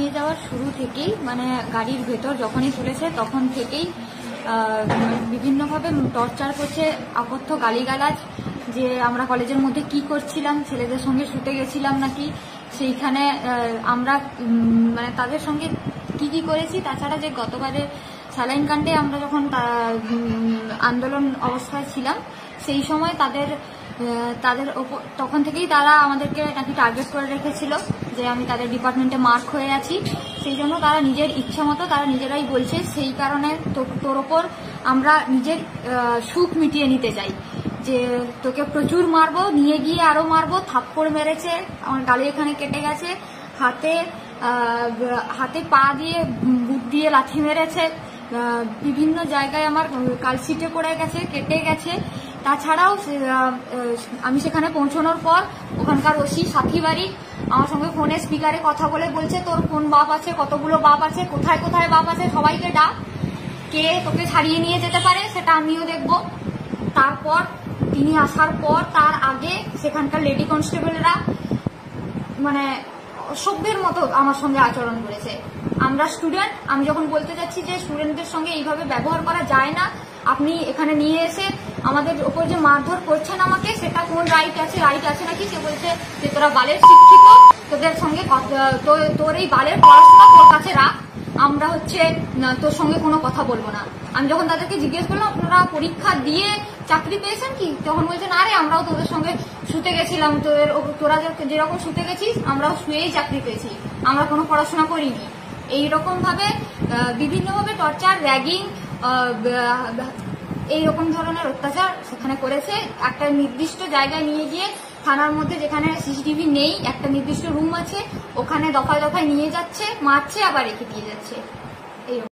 নিয়ে যাওয়ার শুরু থেকেই মানে গাড়ির ভেতর যখনই তুলেছে তখন থেকেই বিভিন্নভাবে টর্চার করছে, অকথ্য গালিগালাজ, যে আমরা কলেজের মধ্যে কি করছিলাম, ছেলেদের সঙ্গে শুতে গেছিলাম নাকি, সেইখানে আমরা মানে তাদের সঙ্গে কি করেছি। তাছাড়া যে গতবারে স্যালাইন কাণ্ডে আমরা যখন আন্দোলন অবস্থায় ছিলাম সেই সময় তাদের তখন থেকেই তারা আমাদেরকে নাকি টার্গেট করে রেখেছিল যে আমি তাদের ডিপার্টমেন্টে মার্ক হয়ে আছি, সেই জন্য তারা নিজের ইচ্ছা মতো তারা নিজেরাই বলছে, সেই কারণে তোর ওপর আমরা নিজের সুখ মিটিয়ে নিতে চাই, যে তোকে প্রচুর মারবো, নিয়ে গিয়ে আরো মারবো। থাপ্পড় মেরেছে, আমার গালে এখানে কেটে গেছে, হাতে পা দিয়ে বুট দিয়ে লাথি মেরেছে, বিভিন্ন জায়গায় আমার কালশিটে পড়ে গেছে, কেটে গেছে। তাছাড়াও আমি সেখানে পৌঁছানোর পর ওখানকার ওসি সাথী বাড়ি আমার সঙ্গে ফোনে স্পিকারে কথা বলে বলছে তোর কোন বাপ আছে, কতগুলো বাপ আছে, কোথায় কোথায় বাপ আছে, সবাইকে ডাক, কে তোকে ছাড়িয়ে নিয়ে যেতে পারে সেটা আমিও দেখব। তারপর তিনি আসার পর তার আগে সেখানকার লেডি কনস্টেবলরা মানে অসভ্যের মতো আমার সঙ্গে আচরণ করেছে। আমরা স্টুডেন্ট, আমি যখন বলতে যাচ্ছি যে স্টুডেন্টদের সঙ্গে এইভাবে ব্যবহার করা যায় না, আপনি এখানে নিয়ে এসে আমাদের ওপর যে মারধর করছেন আমাকে, সেটা কোন রাইট আছে নাকি? সে বলছে যে তোরা বালের শিক্ষিত, তোদের সঙ্গে তোর এই বালের পড়াশোনা তোর কাছে রাখ, আমরা তোর সঙ্গে কোনো কথা বলবো না। আমি যখন তাদেরকে জিজ্ঞেস করলাম আপনারা পরীক্ষা দিয়ে চাকরি পেয়েছেন কি, তখন বলছে না রে আমরাও তোদের সঙ্গে শুতে গেছিলাম, তোরা যেরকম শুতে গেছিস আমরাও শুয়েই চাকরি পেয়েছি, আমরা কোনো পড়াশোনা করিনি। এইরকম ভাবে বিভিন্নভাবে টর্চার, র্যাগিং, এইরকম ধরনের অত্যাচার সেখানে করেছে। একটা নির্দিষ্ট জায়গায় নিয়ে গিয়ে থানার মধ্যে যেখানে সিসিটিভি নেই, একটা নির্দিষ্ট রুম আছে, ওখানে দফায় দফায় নিয়ে যাচ্ছে, মারছে, আবার রেখে দিয়ে যাচ্ছে।